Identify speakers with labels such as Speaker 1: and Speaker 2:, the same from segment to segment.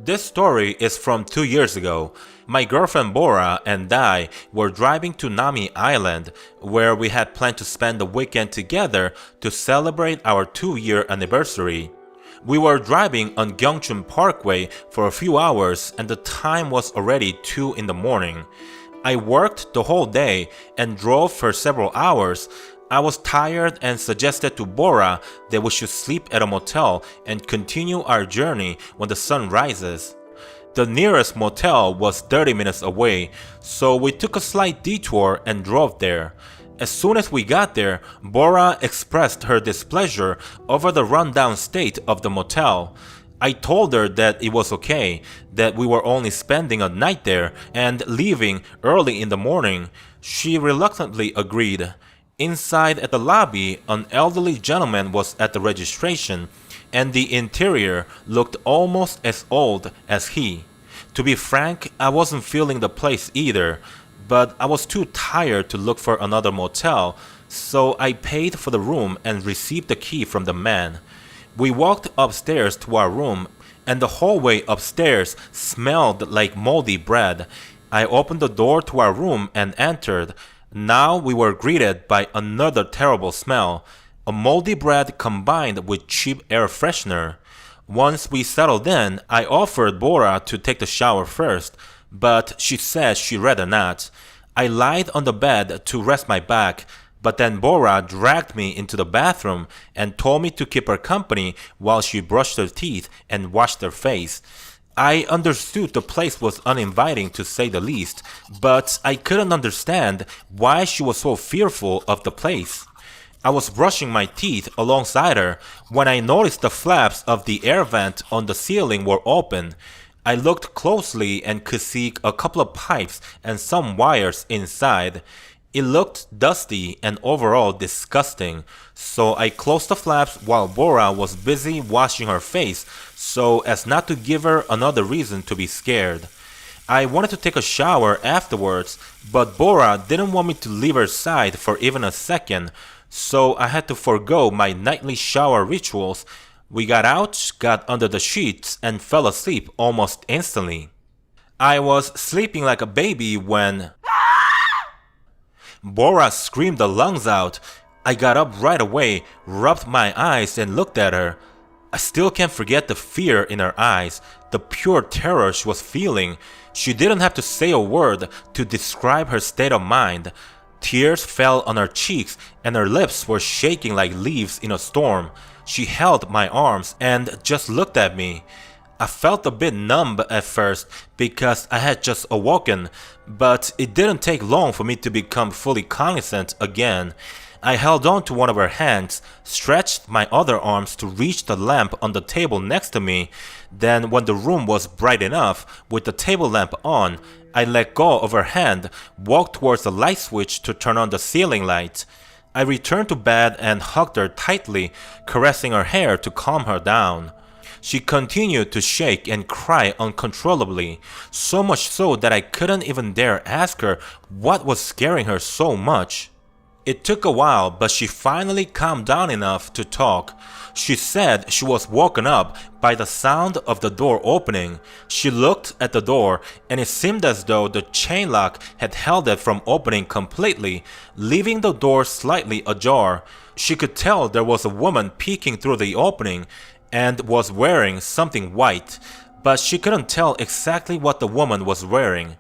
Speaker 1: This story is from 2 years ago. My girlfriend Bora and I were driving to Nami Island, where we had planned to spend the weekend together to celebrate our 2-year anniversary. We were driving on Gyeongchun Parkway for a few hours and the time was already 2 in the morning. I worked the whole day and drove for several hours. I was tired and suggested to Bora that we should sleep at a motel and continue our journey when the sun rises. The nearest motel was 30 minutes away, so we took a slight detour and drove there. As soon as we got there, Bora expressed her displeasure over the rundown state of the motel. I told her that it was okay, that we were only spending a night there and leaving early in the morning. She reluctantly agreed. Inside at the lobby, an elderly gentleman was at the registration, and the interior looked almost as old as he. To be frank, I wasn't feeling the place either, but I was too tired to look for another motel, so I paid for the room and received the key from the man. We walked upstairs to our room, and the hallway upstairs smelled like moldy bread. I opened the door to our room and entered. Now we were greeted by another terrible smell, a moldy bread combined with cheap air freshener. Once we settled in, I offered Bora to take the shower first, but she said she'd rather not. I lied on the bed to rest my back, but then Bora dragged me into the bathroom and told me to keep her company while she brushed her teeth and washed her face. I understood the place was uninviting to say the least, but I couldn't understand why she was so fearful of the place. I was brushing my teeth alongside her when I noticed the flaps of the air vent on the ceiling were open. I looked closely and could see a couple of pipes and some wires inside. It looked dusty and overall disgusting, so I closed the flaps while Bora was busy washing her face so as not to give her another reason to be scared. I wanted to take a shower afterwards, but Bora didn't want me to leave her side for even a second, so I had to forego my nightly shower rituals. We got out, got under the sheets, and fell asleep almost instantly. I was sleeping like a baby when Bora screamed her lungs out. I got up right away, rubbed my eyes, and looked at her. I still can't forget the fear in her eyes, the pure terror she was feeling. She didn't have to say a word to describe her state of mind. Tears fell on her cheeks, and her lips were shaking like leaves in a storm. She held my arms and just looked at me. I felt a bit numb at first because I had just awoken, but it didn't take long for me to become fully cognizant again. I held on to one of her hands, stretched my other arms to reach the lamp on the table next to me. Then when the room was bright enough, with the table lamp on, I let go of her hand, walked towards the light switch to turn on the ceiling light. I returned to bed and hugged her tightly, caressing her hair to calm her down. She continued to shake and cry uncontrollably, so much so that I couldn't even dare ask her what was scaring her so much. It took a while, but she finally calmed down enough to talk. She said she was woken up by the sound of the door opening. She looked at the door, and it seemed as though the chain lock had held it from opening completely, leaving the door slightly ajar. She could tell there was a woman peeking through the opening and was wearing something white, but she couldn't tell exactly what the woman was wearing.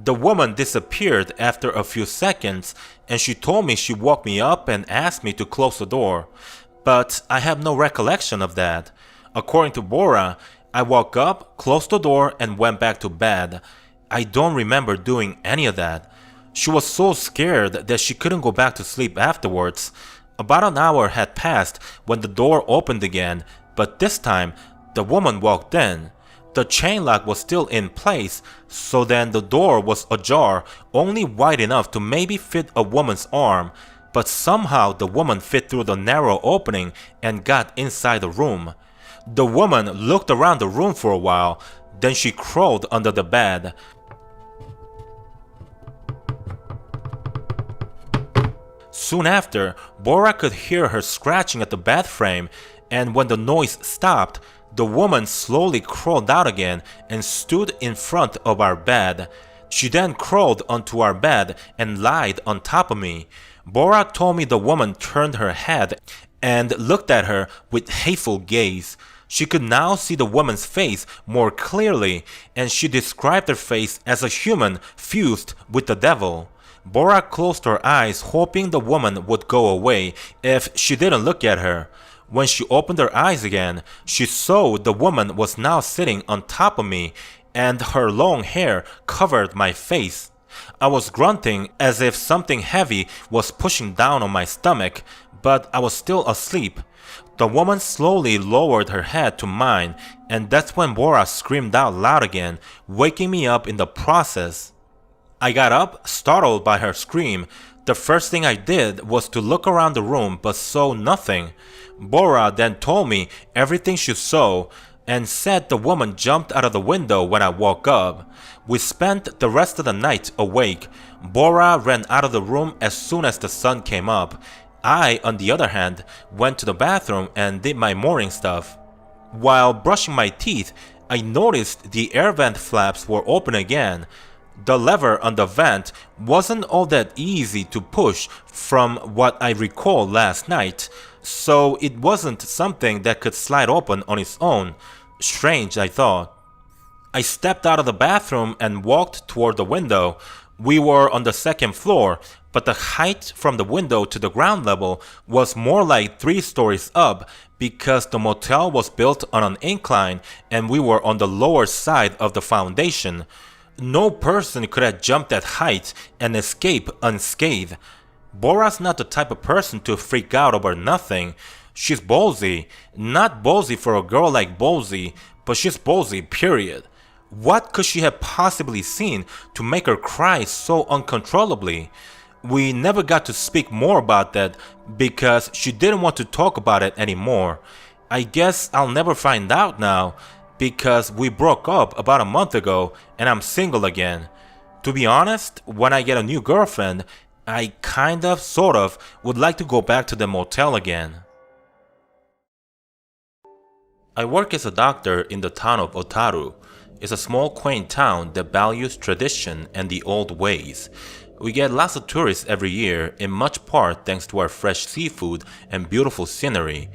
Speaker 1: The woman disappeared after a few seconds, and she told me she woke me up and asked me to close the door. But I have no recollection of that. According to Bora, I woke up, closed the door, and went back to bed. I don't remember doing any of that. She was so scared that she couldn't go back to sleep afterwards. About an hour had passed when the door opened again, but this time, the woman walked in. The chain lock was still in place, so then the door was ajar, only wide enough to maybe fit a woman's arm, but somehow the woman fit through the narrow opening and got inside the room. The woman looked around the room for a while, then she crawled under the bed. Soon after, Bora could hear her scratching at the bed frame, and when the noise stopped, The woman slowly crawled out again and stood in front of our bed. She then crawled onto our bed and lied on top of me. Bora told me the woman turned her head and looked at her with hateful gaze. She could now see the woman's face more clearly, and she described her face as a human fused with the devil. Bora closed her eyes, hoping the woman would go away if she didn't look at her. When she opened her eyes again, she saw the woman was now sitting on top of me, and her long hair covered my face. I was grunting as if something heavy was pushing down on my stomach, but I was still asleep. The woman slowly lowered her head to mine, and that's when Bora screamed out loud again, waking me up in the process. I got up, startled by her scream. The first thing I did was to look around the room but saw nothing. Bora then told me everything she saw and said the woman jumped out of the window when I woke up. We spent the rest of the night awake. Bora ran out of the room as soon as the sun came up. I, on the other hand, went to the bathroom and did my morning stuff. While brushing my teeth, I noticed the air vent flaps were open again. The lever on the vent wasn't all that easy to push from what I recall last night, so it wasn't something that could slide open on its own. Strange, I thought. I stepped out of the bathroom and walked toward the window. We were on the second floor, but the height from the window to the ground level was more like 3 stories up because the motel was built on an incline and we were on the lower side of the foundation. No person could have jumped that height and escape unscathed. Bora's not the type of person to freak out over nothing. She's ballsy. Not ballsy for a girl like ballsy, but she's ballsy, period. What could she have possibly seen to make her cry so uncontrollably? We never got to speak more about that because she didn't want to talk about it anymore. I guess I'll never find out now because we broke up about a month ago and I'm single again. To be honest, when I get a new girlfriend, I sort of, would like to go back to the motel again. I work as a doctor in the town of Otaru. It's a small quaint town that values tradition and the old ways. We get lots of tourists every year, in much part thanks to our fresh seafood and beautiful scenery.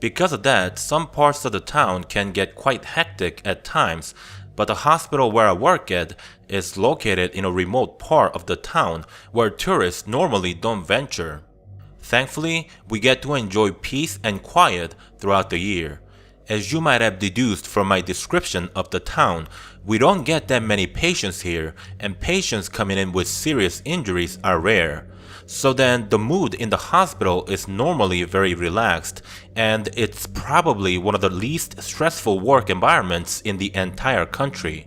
Speaker 1: Because of that, some parts of the town can get quite hectic at times, but the hospital where I work at is located in a remote part of the town where tourists normally don't venture. Thankfully, we get to enjoy peace and quiet throughout the year. As you might have deduced from my description of the town, we don't get that many patients here, and patients coming in with serious injuries are rare. So then the mood in the hospital is normally very relaxed, and it's probably one of the least stressful work environments in the entire country.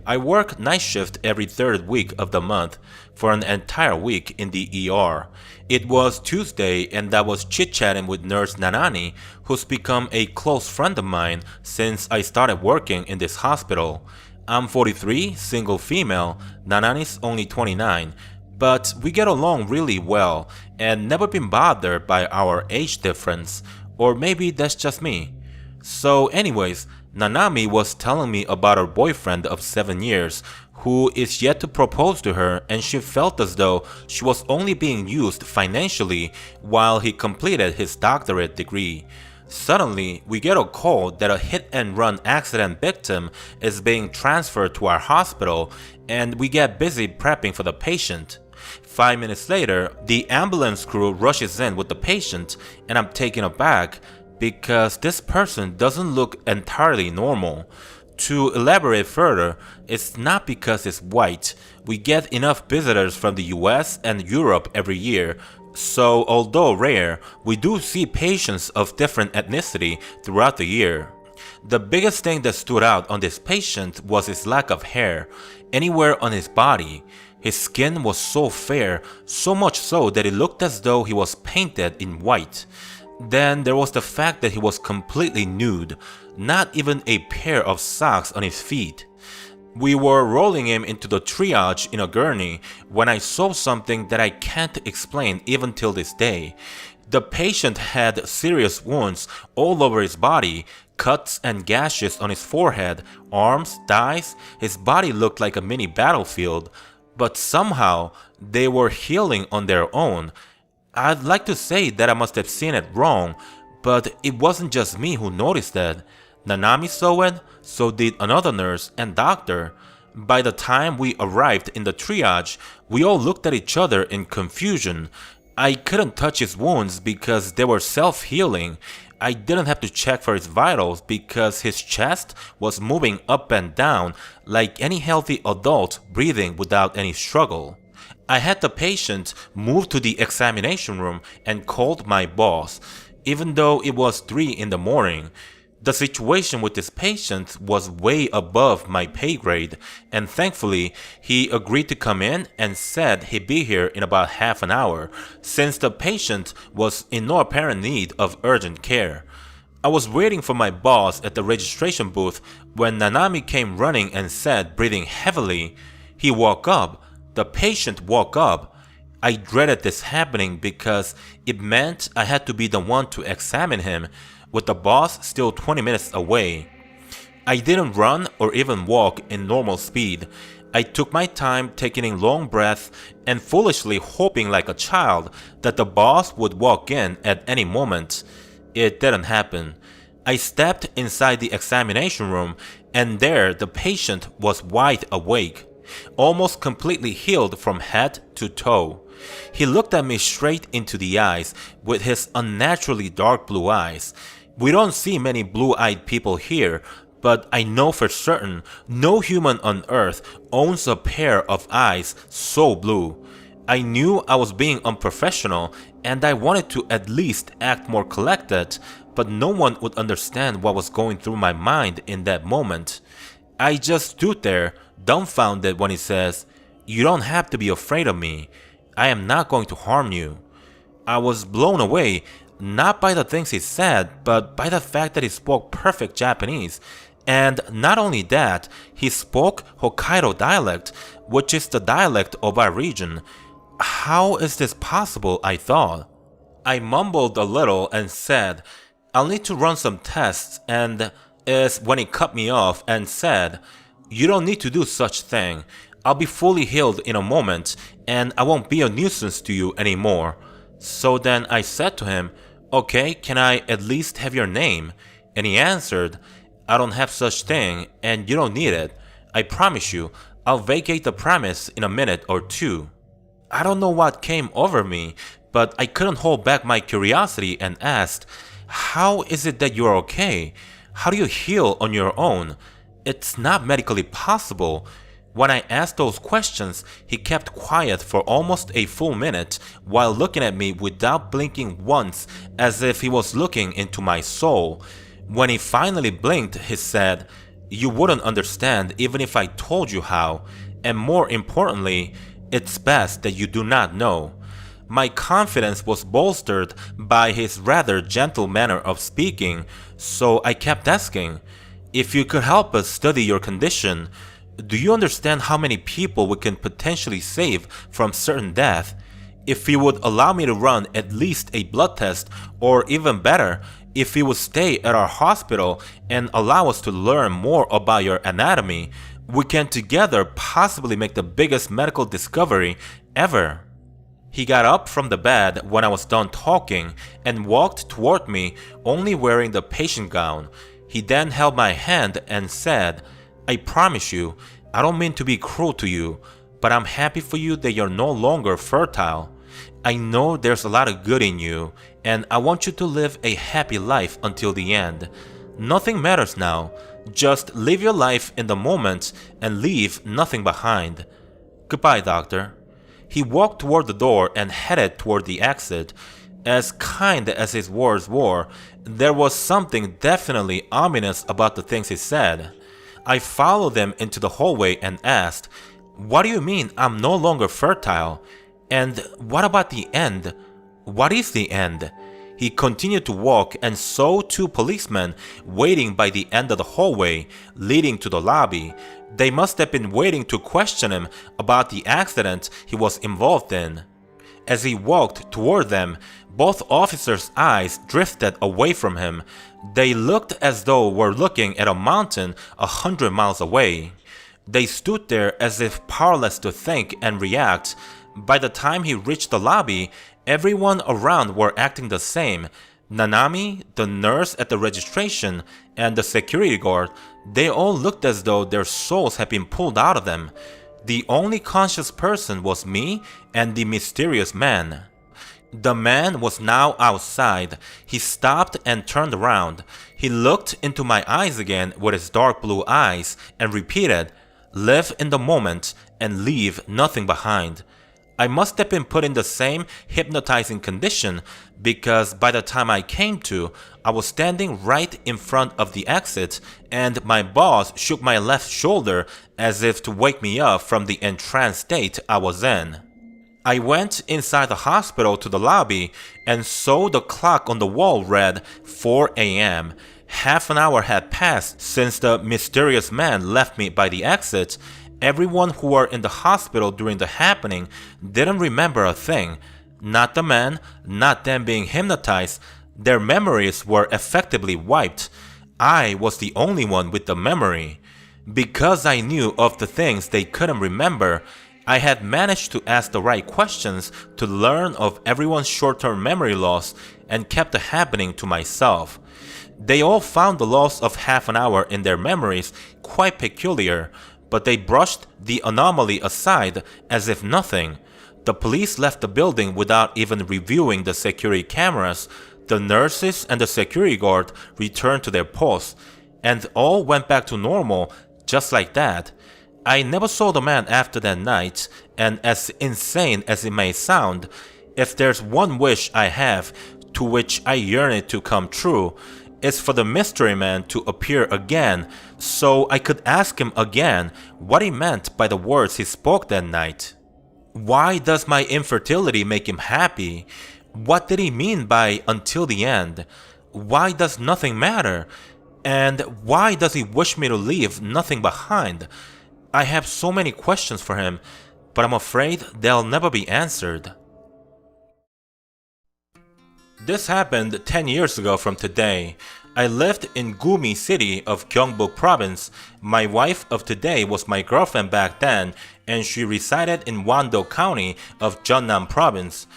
Speaker 1: I work night shift every 3rd week of the month for an entire week in the ER. It was Tuesday and I was chit-chatting with nurse Nanani, who's become a close friend of mine since I started working in this hospital. I'm 43, single female, Nanani's only 29, but we get along really well and never been bothered by our age difference, or maybe that's just me. So anyways, Nanami was telling me about her boyfriend of 7 years who is yet to propose to her, and she felt as though she was only being used financially while he completed his doctorate degree. Suddenly, we get a call that a hit-and-run accident victim is being transferred to our hospital, and we get busy prepping for the patient. 5 minutes later, the ambulance crew rushes in with the patient, and I'm taken aback because this person doesn't look entirely normal. To elaborate further, it's not because it's white. We get enough visitors from the US and Europe every year, so although rare, we do see patients of different ethnicity throughout the year. The biggest thing that stood out on this patient was his lack of hair anywhere on his body. His skin was so fair, so much so that it looked as though he was painted in white. Then there was the fact that he was completely nude, not even a pair of socks on his feet. We were rolling him into the triage in a gurney when I saw something that I can't explain even till this day. The patient had serious wounds all over his body, cuts and gashes on his forehead, arms, thighs. His body looked like a mini battlefield, but somehow they were healing on their own. I'd like to say that I must have seen it wrong, but it wasn't just me who noticed that. Nanami saw it, so did another nurse and doctor. By the time we arrived in the triage, we all looked at each other in confusion. I couldn't touch his wounds because they were self-healing. I didn't have to check for his vitals because his chest was moving up and down like any healthy adult breathing without any struggle. I had the patient moved to the examination room and called my boss, even though it was 3 in the morning. The situation with this patient was way above my pay grade, and thankfully, he agreed to come in and said he'd be here in about half an hour, since the patient was in no apparent need of urgent care. I was waiting for my boss at the registration booth when Nanami came running and said, breathing heavily, he woke up. The patient woke up. I dreaded this happening because it meant I had to be the one to examine him, with the boss still 20 minutes away. I didn't run or even walk in normal speed. I took my time taking in long breaths and foolishly hoping like a child that the boss would walk in at any moment. It didn't happen. I stepped inside the examination room, and there the patient was wide awake, almost completely healed from head to toe. He looked at me straight into the eyes with his unnaturally dark blue eyes. We don't see many blue-eyed people here, but I know for certain no human on earth owns a pair of eyes so blue. I knew I was being unprofessional and I wanted to at least act more collected, but no one would understand what was going through my mind in that moment. I just stood there, dumbfounded when he says, "You don't have to be afraid of me. I am not going to harm you." I was blown away, not by the things he said, but by the fact that he spoke perfect Japanese. And not only that, he spoke Hokkaido dialect, which is the dialect of our region. How is this possible, I thought. I mumbled a little and said, "I'll need to run some tests," and is when he cut me off and said, "You don't need to do such thing. I'll be fully healed in a moment, and I won't be a nuisance to you anymore." So then I said to him, "Okay, can I at least have your name?" And he answered, "I don't have such thing, and you don't need it. I promise you, I'll vacate the premise in a minute or two." I don't know what came over me, but I couldn't hold back my curiosity and asked, "How is it that you're okay? How do you heal on your own? It's not medically possible." When I asked those questions, he kept quiet for almost a full minute while looking at me without blinking once, as if he was looking into my soul. When he finally blinked, he said, "You wouldn't understand even if I told you how, and more importantly, it's best that you do not know." My confidence was bolstered by his rather gentle manner of speaking, so I kept asking, "If you could help us study your condition, do you understand how many people we can potentially save from certain death? If you would allow me to run at least a blood test, or even better, if you would stay at our hospital and allow us to learn more about your anatomy, we can together possibly make the biggest medical discovery ever." He got up from the bed when I was done talking and walked toward me, only wearing the patient gown. He then held my hand and said, "I promise you, I don't mean to be cruel to you, but I'm happy for you that you're no longer fertile. I know there's a lot of good in you, and I want you to live a happy life until the end. Nothing matters now. Just live your life in the moment and leave nothing behind. Goodbye, doctor." He walked toward the door and headed toward the exit. As kind as his words were, there was something definitely ominous about the things he said. I followed them into the hallway and asked, "What do you mean I'm no longer fertile? And what about the end? What is the end?" He continued to walk, and saw 2 policemen waiting by the end of the hallway leading to the lobby. They must have been waiting to question him about the accident he was involved in. As he walked toward them, Both officers' eyes drifted away from him. They looked as though were looking at a mountain 100 miles away. They stood there as if powerless to think and react. By the time he reached the lobby, everyone around were acting the same. Nanami, the nurse at the registration, and the security guard, they all looked as though their souls had been pulled out of them. The only conscious person was me and the mysterious man. The man was now outside. He stopped and turned around. He looked into my eyes again with his dark blue eyes and repeated, "Live in the moment and leave nothing behind." I must have been put in the same hypnotizing condition because by the time I came to, I was standing right in front of the exit and my boss shook my left shoulder as if to wake me up from the entranced state I was in. I went inside the hospital to the lobby and saw the clock on the wall read 4 a.m. Half an hour had passed since the mysterious man left me by the exit. Everyone who were in the hospital during the happening didn't remember a thing. Not the man, not them being hypnotized. Their memories were effectively wiped. I was the only one with the memory. Because I knew of the things they couldn't remember, I had managed to ask the right questions to learn of everyone's short-term memory loss and kept the happening to myself. They all found the loss of half an hour in their memories quite peculiar, but they brushed the anomaly aside as if nothing. The police left the building without even reviewing the security cameras. The nurses and the security guard returned to their posts, and all went back to normal just like that. I never saw the man after that night, and as insane as it may sound, if there's one wish I have, to which I yearn it to come true, it's for the mystery man to appear again, so I could ask him again what he meant by the words he spoke that night. Why does my infertility make him happy? What did he mean by until the end? Why does nothing matter? And why does he wish me to leave nothing behind? I have so many questions for him, but I'm afraid they'll never be answered. This happened 10 years ago from today. I lived in Gumi City of Gyeongbuk Province. My wife of today was my girlfriend back then, and she resided in Wando County of Jeonnam Province.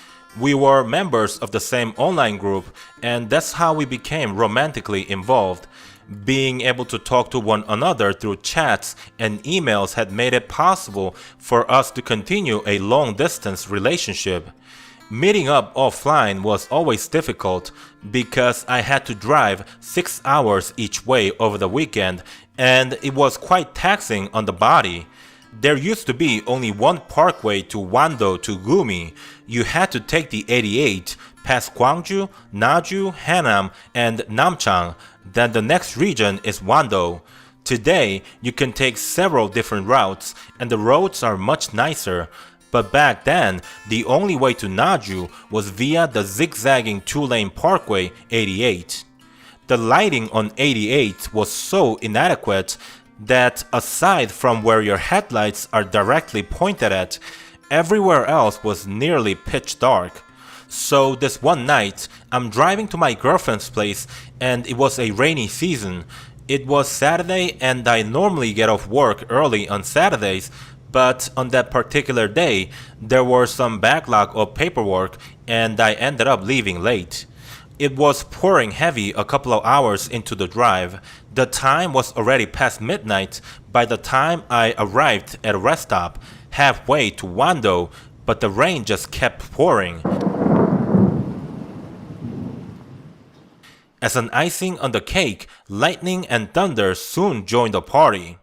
Speaker 1: We were members of the same online group, and that's how we became romantically involved. Being able to talk to one another through chats and emails had made it possible for us to continue a long-distance relationship. Meeting up offline was always difficult because I had to drive 6 hours each way over the weekend, and it was quite taxing on the body. There used to be only one parkway to Wando to Gumi. You had to take the 88 past Gwangju, Naju, Hanam, and Namchang. Then the next region is Wando. Today, you can take several different routes, and the roads are much nicer. But back then, the only way to Naju was via the zigzagging two-lane parkway 88. The lighting on 88 was so inadequate that aside from where your headlights are directly pointed at, everywhere else was nearly pitch dark. So this one night, I'm driving to my girlfriend's place and it was a rainy season. It was Saturday and I normally get off work early on Saturdays, but on that particular day, there was some backlog of paperwork and I ended up leaving late. It was pouring heavy a couple of hours into the drive. The time was already past midnight by the time I arrived at a rest stop halfway to Wando, but the rain just kept pouring. As an icing on the cake, lightning and thunder soon joined the party.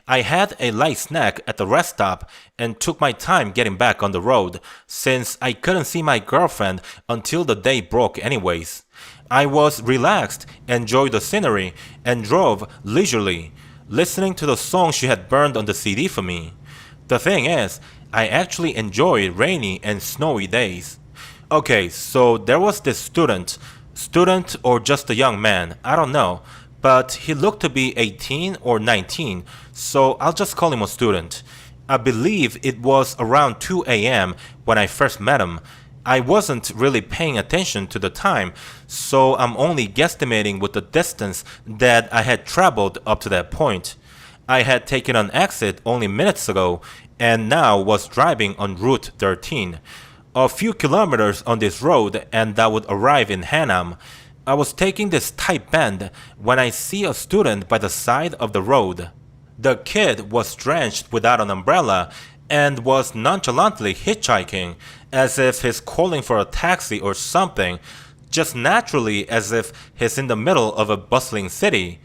Speaker 1: I had a light snack at the rest stop and took my time getting back on the road, since I couldn't see my girlfriend until the day broke anyways. I was relaxed, enjoyed the scenery, and drove leisurely, listening to the song she had burned on the CD for me. The thing is, I actually enjoyed rainy and snowy days. Okay, so there was this student or just a young man, I don't know, but he looked to be 18 or 19, so I'll just call him a student. I believe it was around 2 a.m. when I first met him. I wasn't really paying attention to the time, so I'm only guesstimating with the distance that I had traveled up to that point. I had taken an exit only minutes ago and now was driving on Route 13. A few kilometers on this road and I would arrive in Hanam. I was taking this tight bend when I see a student by the side of the road. The kid was drenched without an umbrella and was nonchalantly hitchhiking, as if he's calling for a taxi or something, just naturally as if he's in the middle of a bustling city.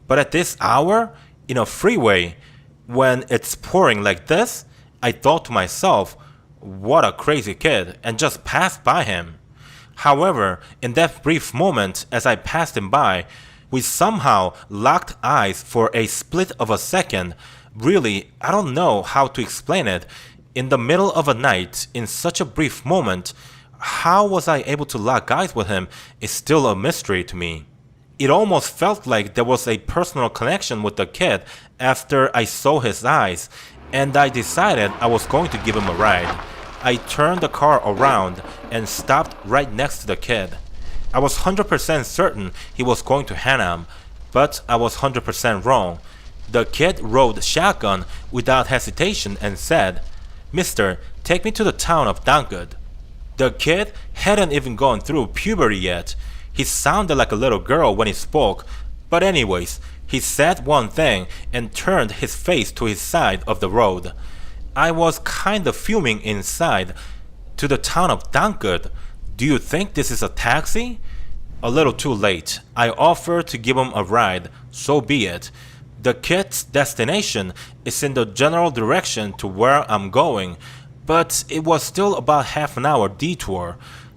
Speaker 1: But at this hour, in a freeway, when it's pouring like this, I thought to myself, what a crazy kid, and just passed by him. However, in that brief moment as I passed him by, we somehow locked eyes for a split of a second. Really, I don't know how to explain it. In the middle of a night, in such a brief moment, how was I able to lock eyes with him is still a mystery to me. It almost felt like there was a personal connection with the kid after I saw his eyes, and I decided I was going to give him a ride. I turned the car around and stopped right next to the kid. I was 100% certain he was going to Hanam, but I was 100% wrong. The kid rode shotgun without hesitation and said, "Mister, take me to the town of Dankut." The kid hadn't even gone through puberty yet. He sounded like a little girl when he spoke, but anyways, he said one thing and turned his face to his side of the road. I was kind of fuming inside. To the town of Dankut? Do you think this is a taxi? A little too late. I offered to give him a ride, so be it. The kid's destination is in the general direction to where I'm going, but it was still about half an hour detour.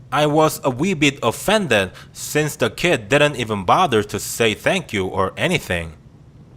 Speaker 1: I was a wee bit offended since the kid didn't even bother to say thank you or anything.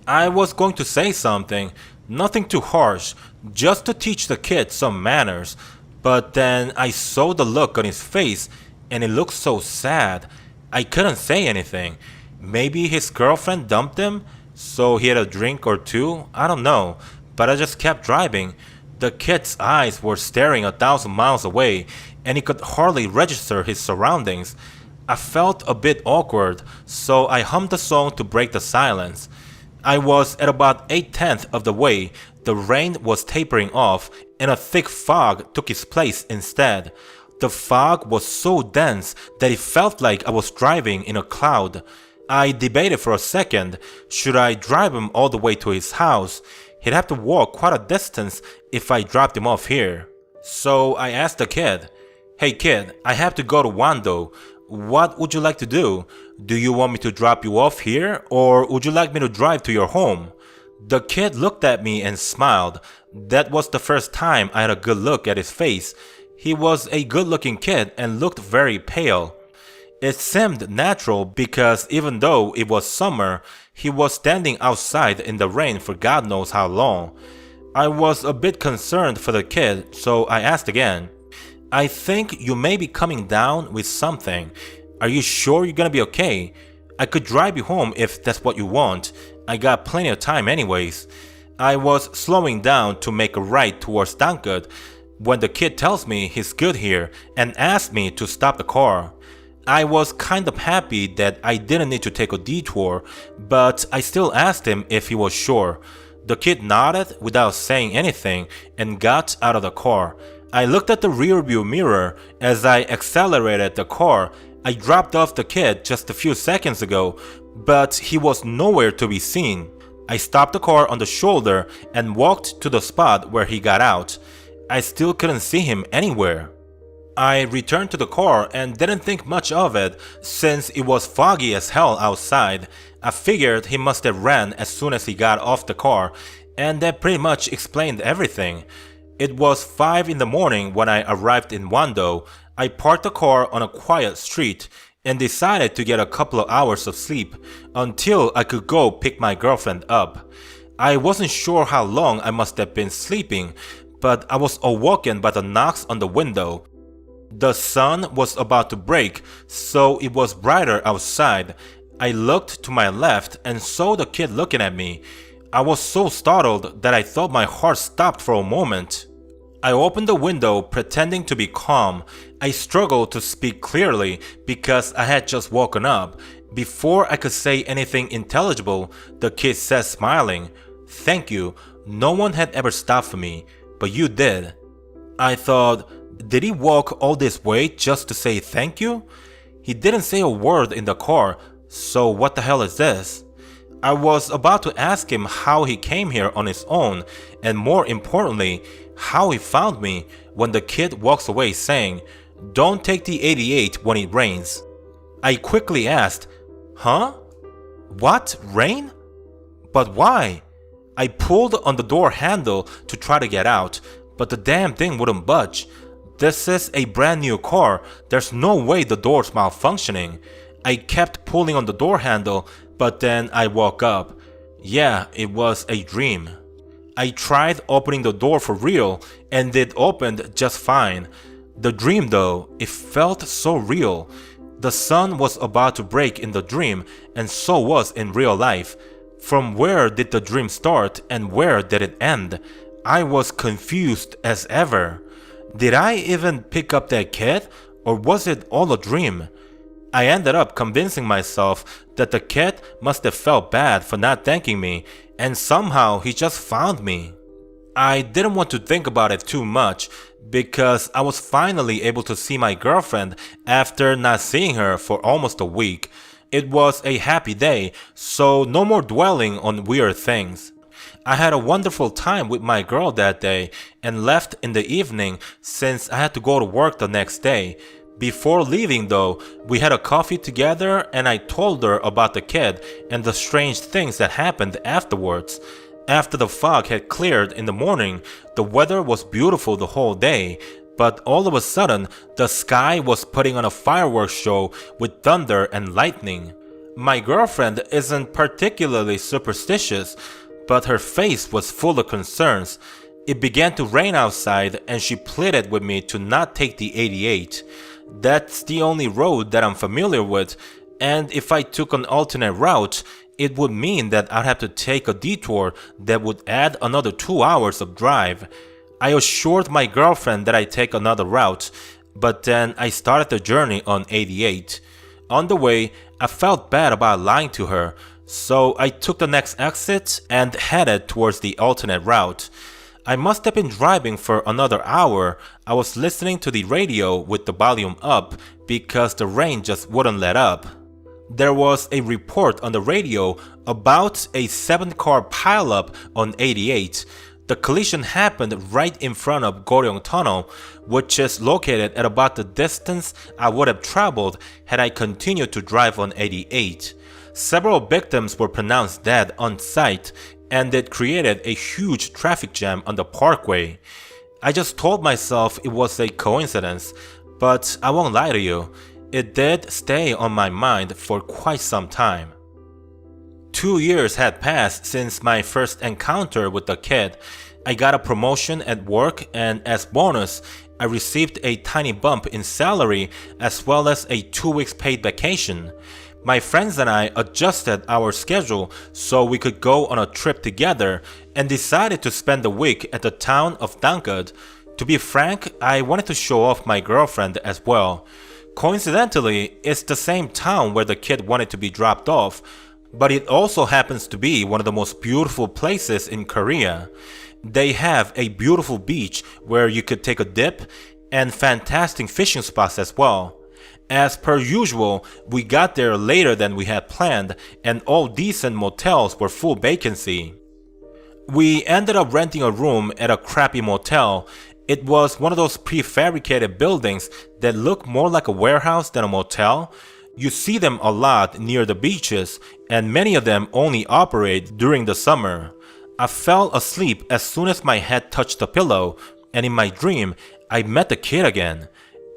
Speaker 1: I was going to say something, nothing too harsh, just to teach the kid some manners, but then I saw the look on his face and it looked so sad. I couldn't say anything. Maybe his girlfriend dumped him, so he had a drink or two, I don't know, but I just kept driving. The kid's eyes were staring 1,000 miles away, and he could hardly register his surroundings. I felt a bit awkward, so I hummed a song to break the silence. I was at about 8/10 of the way, the rain was tapering off, and a thick fog took its place instead. The fog was so dense that it felt like I was driving in a cloud. I debated for a second, should I drive him all the way to his house? He'd have to walk quite a distance if I dropped him off here. So I asked the kid, "Hey kid, I have to go to Wando. What would you like to do? Do you want me to drop you off here, or would you like me to drive to your home?" The kid looked at me and smiled. That was the first time I had a good look at his face. He was a good-looking kid and looked very pale. It seemed natural because even though it was summer, he was standing outside in the rain for God knows how long. I was a bit concerned for the kid, so I asked again, "I think you may be coming down with something. Are you sure you're gonna be okay? I could drive you home if that's what you want. I got plenty of time anyways." I was slowing down to make a right towards Dankut when the kid tells me he's good here and asks me to stop the car. I was kind of happy that I didn't need to take a detour, but I still asked him if he was sure. The kid nodded without saying anything and got out of the car. I looked at the rearview mirror as I accelerated the car. I dropped off the kid just a few seconds ago, but he was nowhere to be seen. I stopped the car on the shoulder and walked to the spot where he got out. I still couldn't see him anywhere. I returned to the car and didn't think much of it since it was foggy as hell outside. I figured he must have ran as soon as he got off the car, and that pretty much explained everything. It was 5 in the morning when I arrived in Wando. I parked the car on a quiet street and decided to get a couple of hours of sleep until I could go pick my girlfriend up. I wasn't sure how long I must have been sleeping, but I was awoken by the knocks on the window. The sun was about to break, so it was brighter outside. I looked to my left and saw the kid looking at me. I was so startled that I thought my heart stopped for a moment. I opened the window, pretending to be calm. I struggled to speak clearly because I had just woken up. Before I could say anything intelligible, the kid said, smiling, "Thank you. No one had ever stopped for me, but you did." I thought, did he walk all this way just to say thank you? He didn't say a word in the car, so what the hell is this? I was about to ask him how he came here on his own, and more importantly, how he found me, when the kid walks away saying, "Don't take the 88 when it rains." I quickly asked, "Huh? What? Rain? But why?" I pulled on the door handle to try to get out, but the damn thing wouldn't budge. This is a brand new car. There's no way the door's malfunctioning. I kept pulling on the door handle, but then I woke up. Yeah, it was a dream. I tried opening the door for real, and it opened just fine. The dream though, it felt so real. The sun was about to break in the dream, and so was in real life. From where did the dream start and where did it end? I was confused as ever. Did I even pick up that kid, or was it all a dream? I ended up convincing myself that the kid must have felt bad for not thanking me, and somehow he just found me. I didn't want to think about it too much because I was finally able to see my girlfriend after not seeing her for almost a week. It was a happy day, so no more dwelling on weird things. I had a wonderful time with my girl that day and left in the evening since I had to go to work the next day. Before leaving though, we had a coffee together and I told her about the kid and the strange things that happened afterwards. After the fog had cleared in the morning, the weather was beautiful the whole day, but all of a sudden, the sky was putting on a fireworks show with thunder and lightning. My girlfriend isn't particularly superstitious, but her face was full of concerns. It began to rain outside and she pleaded with me to not take the 88. That's the only road that I'm familiar with, and if I took an alternate route, it would mean that I'd have to take a detour that would add another 2 hours of drive. I assured my girlfriend that I'd take another route, but then I started the journey on 88. On the way, I felt bad about lying to her, so I took the next exit and headed towards the alternate route. I must have been driving for another hour. I was listening to the radio with the volume up because the rain just wouldn't let up. There was a report on the radio about a 7-car pileup on 88. The collision happened right in front of Goryeo Tunnel, which is located at about the distance I would have traveled had I continued to drive on 88. Several victims were pronounced dead on site, and it created a huge traffic jam on the parkway. I just told myself it was a coincidence, but I won't lie to you, it did stay on my mind for quite some time. 2 years had passed since my first encounter with the kid. I got a promotion at work, and as bonus, I received a tiny bump in salary as well as a 2 weeks paid vacation. My friends and I adjusted our schedule so we could go on a trip together and decided to spend the week at the town of Dankad. To be frank, I wanted to show off my girlfriend as well. Coincidentally, it's the same town where the kid wanted to be dropped off, but it also happens to be one of the most beautiful places in Korea. They have a beautiful beach where you could take a dip and fantastic fishing spots as well. As per usual, we got there later than we had planned, and all decent motels were full vacancy. We ended up renting a room at a crappy motel. It was one of those prefabricated buildings that look more like a warehouse than a motel. You see them a lot near the beaches, and many of them only operate during the summer. I fell asleep as soon as my head touched the pillow, and in my dream, I met the kid again.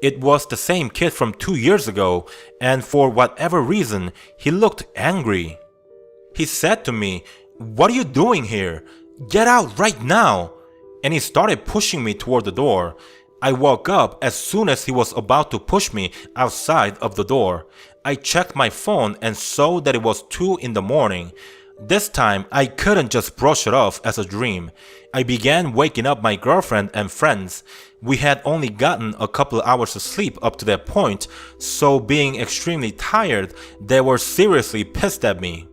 Speaker 1: It was the same kid from 2 years ago, and for whatever reason, he looked angry. He said to me, "What are you doing here? Get out right now!" And he started pushing me toward the door. I woke up as soon as he was about to push me outside of the door. I checked my phone and saw that it was 2 in the morning. This time, I couldn't just brush it off as a dream. I began waking up my girlfriend and friends. We had only gotten a couple hours of sleep up to that point, so being extremely tired, they were seriously pissed at me.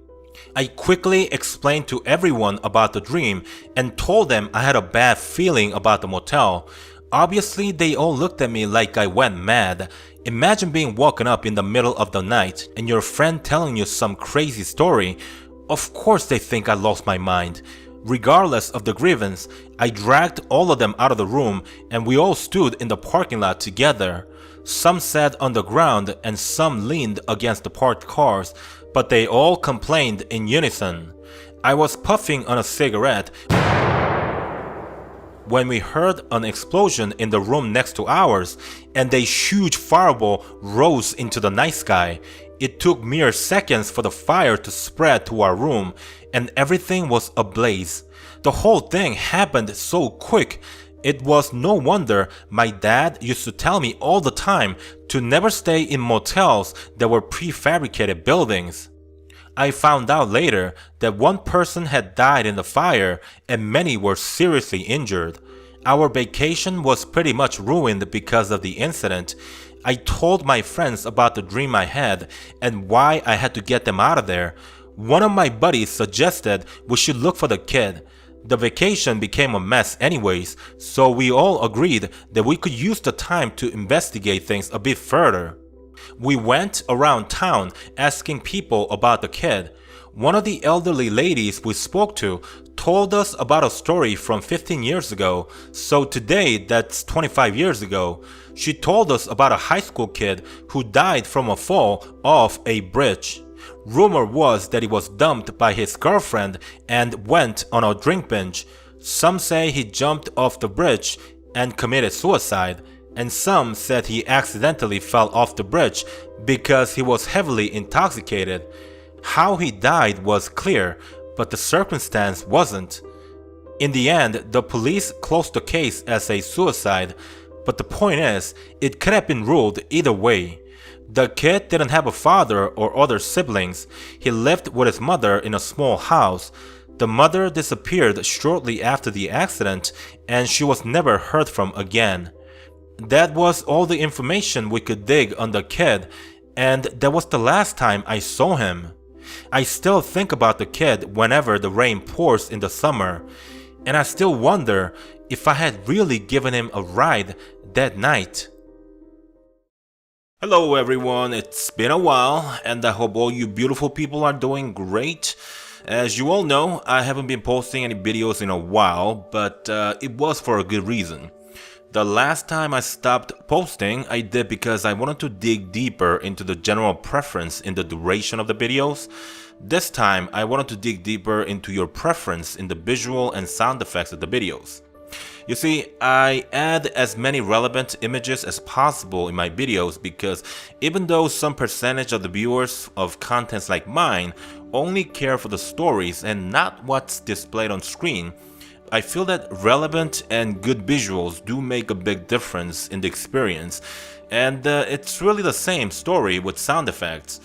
Speaker 1: I quickly explained to everyone about the dream and told them I had a bad feeling about the motel. Obviously, they all looked at me like I went mad. Imagine being woken up in the middle of the night and your friend telling you some crazy story. Of course they think I lost my mind. Regardless of the grievance, I dragged all of them out of the room and we all stood in the parking lot together. Some sat on the ground and some leaned against the parked cars, but they all complained in unison. I was puffing on a cigarette when we heard an explosion in the room next to ours, and a huge fireball rose into the night sky. It took mere seconds for the fire to spread to our room, and everything was ablaze. The whole thing happened so quick. It was no wonder my dad used to tell me all the time to never stay in motels that were prefabricated buildings. I found out later that one person had died in the fire and many were seriously injured. Our vacation was pretty much ruined because of the incident. I told my friends about the dream I had and why I had to get them out of there. One of my buddies suggested we should look for the kid. The vacation became a mess anyways, so we all agreed that we could use the time to investigate things a bit further. We went around town asking people about the kid. One of the elderly ladies we spoke to told us about a story from 15 years ago, so today that's 25 years ago. She told us about a high school kid who died from a fall off a bridge. Rumor was that he was dumped by his girlfriend and went on a drink binge. Some say he jumped off the bridge and committed suicide, and some said he accidentally fell off the bridge because he was heavily intoxicated. How he died was clear, but the circumstance wasn't. In the end, the police closed the case as a suicide, but the point is, it could have been ruled either way. The kid didn't have a father or other siblings. He lived with his mother in a small house. The mother disappeared shortly after the accident, and she was never heard from again. That was all the information we could dig on the kid, and that was the last time I saw him. I still think about the kid whenever the rain pours in the summer, and I still wonder if I had really given him a ride that night. Hello everyone, it's been a while, and I hope all you beautiful people are doing great. As you all know, I haven't been posting any videos in a while, but it was for a good reason. The last time I stopped posting, I did because I wanted to dig deeper into the general preference in the duration of the videos. This time, I wanted to dig deeper into your preference in the visual and sound effects of the videos. You see, I add as many relevant images as possible in my videos because even though some percentage of the viewers of contents like mine only care for the stories and not what's displayed on screen, I feel that relevant and good visuals do make a big difference in the experience, and it's really the same story with sound effects.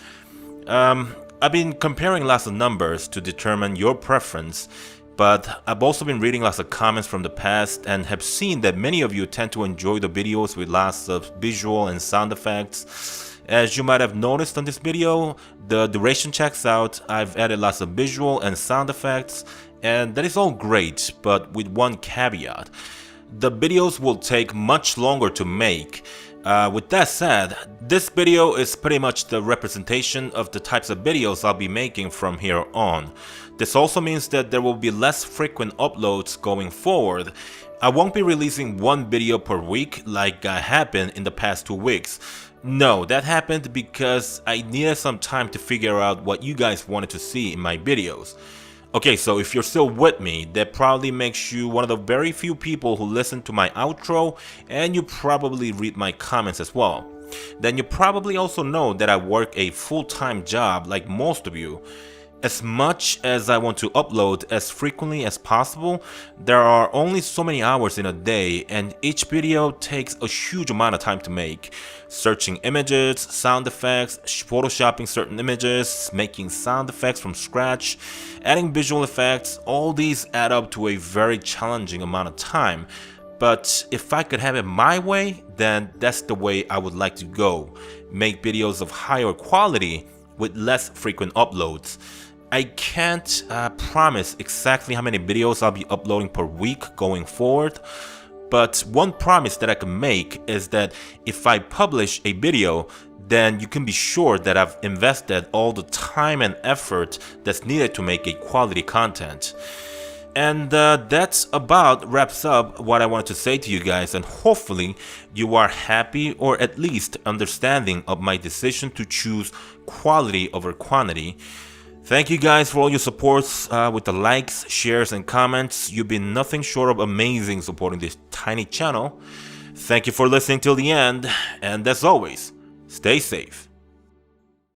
Speaker 1: I've been comparing lots of numbers to determine your preference, but I've also been reading lots of comments from the past and have seen that many of you tend to enjoy the videos with lots of visual and sound effects. As you might have noticed on this video, the duration checks out. I've added lots of visual and sound effects, and that is all great, but with one caveat. The videos will take much longer to make. With that said, this video is pretty much the representation of the types of videos I'll be making from here on. This also means that there will be less frequent uploads going forward. I won't be releasing one video per week like I have been in the past 2 weeks. No, that happened because I needed some time to figure out what you guys wanted to see in my videos. Okay, so if you're still with me, that probably makes you one of the very few people who listen to my outro, and you probably read my comments as well. Then you probably also know that I work a full-time job like most of you. As much as I want to upload as frequently as possible, there are only so many hours in a day, and each video takes a huge amount of time to make. Searching images, sound effects, photoshopping certain images, making sound effects from scratch, adding visual effects, all these add up to a very challenging amount of time. But if I could have it my way, then that's the way I would like to go. Make videos of higher quality with less frequent uploads. I can't promise exactly how many videos I'll be uploading per week going forward, but one promise that I can make is that if I publish a video, then you can be sure that I've invested all the time and effort that's needed to make a quality content. And that's about wraps up what I wanted to say to you guys, and hopefully you are happy or at least understanding of my decision to choose quality over quantity. Thank you guys for all your supports with the likes, shares, and comments. You've been nothing short of amazing supporting this tiny channel. Thank you for listening till the end, and as always, stay safe.